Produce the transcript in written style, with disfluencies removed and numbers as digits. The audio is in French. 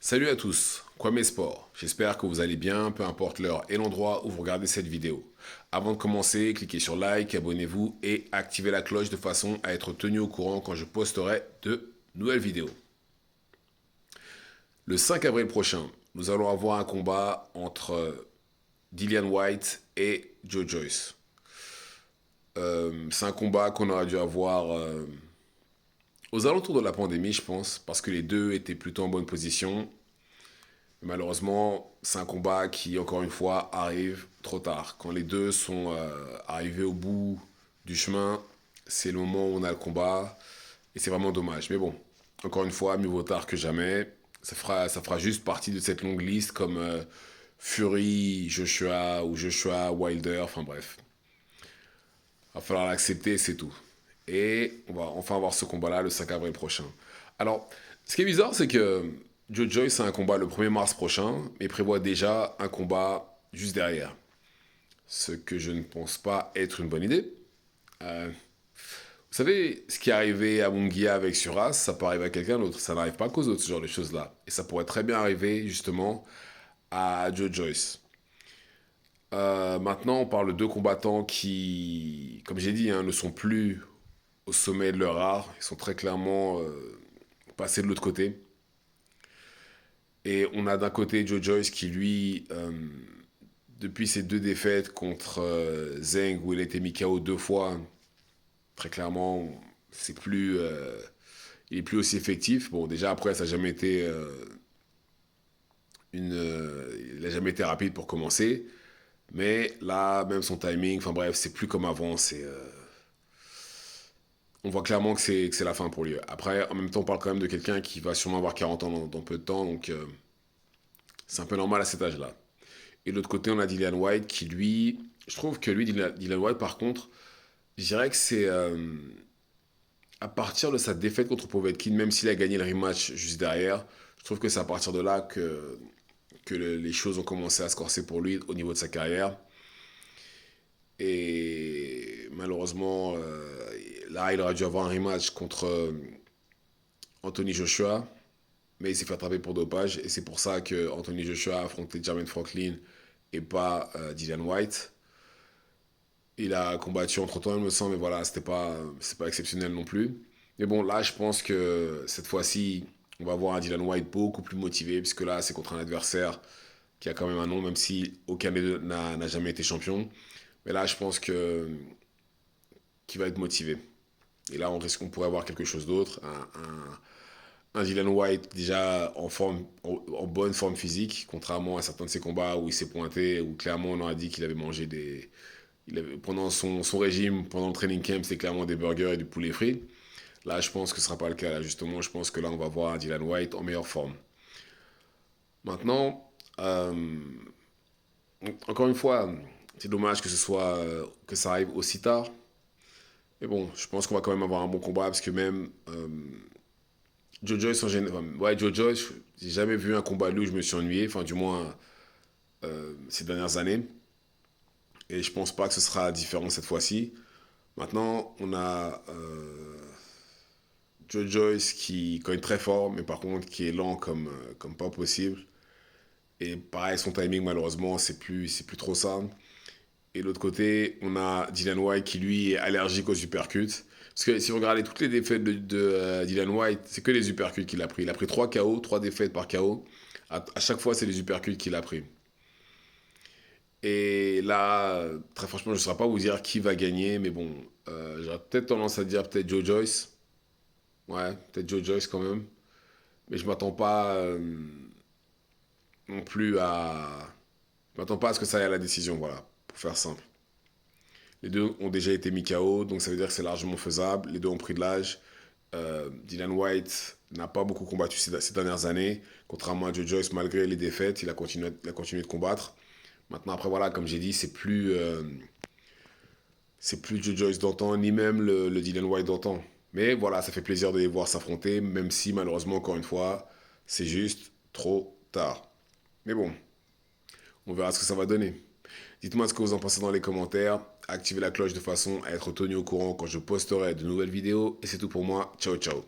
Salut à tous, Kwame Sport. J'espère que vous allez bien, peu importe l'heure et l'endroit où vous regardez cette vidéo. Avant de commencer, cliquez sur like, abonnez-vous et activez la cloche de façon à être tenu au courant quand je posterai de nouvelles vidéos. Le 5 avril prochain, nous allons avoir un combat entre Dillian Whyte et Joe Joyce. C'est un combat qu'on aurait dû avoir aux alentours de la pandémie, je pense, parce que les deux étaient plutôt en bonne position. Malheureusement, c'est un combat qui, encore une fois, arrive trop tard. Quand les deux sont arrivés au bout du chemin, c'est le moment où on a le combat. Et c'est vraiment dommage. Mais bon, encore une fois, mieux vaut tard que jamais. Ça fera juste partie de cette longue liste comme Fury, Joshua ou Joshua, Wilder. Enfin bref, il va falloir l'accepter, c'est tout. Et on va enfin avoir ce combat-là le 5 avril prochain. Alors, ce qui est bizarre, c'est que Joe Joyce a un combat le 1er mars prochain, mais prévoit déjà un combat juste derrière. Ce que je ne pense pas être une bonne idée. Euh, vous savez, ce qui est arrivé à Munguia avec Suras, ça peut arriver à quelqu'un d'autre. Ça n'arrive pas qu'aux autres, ce genre de choses-là. Et ça pourrait très bien arriver, justement, à Joe Joyce. Maintenant, on parle de deux combattants qui, comme j'ai dit, hein, ne sont plus au sommet de leur art. Ils sont très clairement passés de l'autre côté. Et on a d'un côté Joe Joyce qui, lui, depuis ses deux défaites contre Zhang, où il a été mis KO deux fois, très clairement, il est plus aussi effectif. Bon, déjà après, ça n'a jamais été il n'a jamais été rapide pour commencer. Mais là, même son timing, enfin bref, c'est plus comme avant. On voit clairement que c'est la fin pour lui. Après, en même temps, on parle quand même de quelqu'un qui va sûrement avoir 40 ans dans peu de temps, donc c'est un peu normal à cet âge-là. Et de l'autre côté, on a Dillian Whyte qui, lui, je trouve que lui, Dillian Whyte, par contre, je dirais que c'est à partir de sa défaite contre Povetkin, même s'il a gagné le rematch juste derrière, je trouve que c'est à partir de là que les choses ont commencé à se corser pour lui au niveau de sa carrière. Et malheureusement, là, il aurait dû avoir un rematch contre Anthony Joshua, mais il s'est fait attraper pour dopage. Et c'est pour ça que Anthony Joshua a affronté Jermaine Franklin et pas Dillian Whyte. Il a combattu entre-temps, il me semble, mais voilà, c'est pas exceptionnel non plus. Mais bon, là, je pense que cette fois-ci, on va voir un Dillian Whyte beaucoup plus motivé, puisque là, c'est contre un adversaire qui a quand même un nom, même si aucun des deux n'a jamais été champion. Mais là, je pense qu'il va être motivé. Et là, on risque qu'on pourrait avoir quelque chose d'autre. Un Dillian Whyte déjà en bonne forme physique, contrairement à certains de ses combats où il s'est pointé, où clairement on aurait dit qu'il avait mangé pendant son régime, pendant le training camp, c'était clairement des burgers et du poulet frit. Là, je pense que ce ne sera pas le cas. Là, justement, je pense que là, on va voir un Dillian Whyte en meilleure forme. Maintenant, encore une fois, c'est dommage que ça arrive aussi tard. Mais bon, je pense qu'on va quand même avoir un bon combat parce que même Joe Joyce en général, ouais, Joe Joyce, j'ai jamais vu un combat de lui où je me suis ennuyé, enfin du moins ces dernières années. Et je pense pas que ce sera différent cette fois-ci. Maintenant, on a Joe Joyce qui cogne très fort, mais par contre qui est lent comme pas possible. Et pareil, son timing malheureusement, c'est plus trop ça. Et de l'autre côté, on a Dillian Whyte qui lui est allergique aux uppercuts. Parce que si vous regardez toutes les défaites de Dillian Whyte, c'est que les uppercuts qu'il a pris. Il a pris 3 KO, 3 défaites par KO. À chaque fois, c'est les uppercuts qu'il a pris. Et là, très franchement, je ne saurais pas vous dire qui va gagner, mais bon, j'aurais peut-être tendance à dire peut-être Joe Joyce. Ouais, peut-être Joe Joyce quand même. Mais je m'attends pas non plus à. Je m'attends pas à ce que ça aille à la décision, voilà, pour faire simple. Les deux ont déjà été mis KO, donc ça veut dire que c'est largement faisable. Les deux ont pris de l'âge. Dillian Whyte n'a pas beaucoup combattu ces dernières années, contrairement à Joe Joyce, malgré les défaites, il a continué de combattre. Maintenant, après, voilà, comme j'ai dit, c'est plus Joe Joyce d'antan, ni même le Dillian Whyte d'antan. Mais voilà, ça fait plaisir de les voir s'affronter, même si malheureusement, encore une fois, c'est juste trop tard. Mais bon, on verra ce que ça va donner. Dites-moi ce que vous en pensez dans les commentaires. Activez la cloche de façon à être tenu au courant quand je posterai de nouvelles vidéos. Et c'est tout pour moi. Ciao, ciao.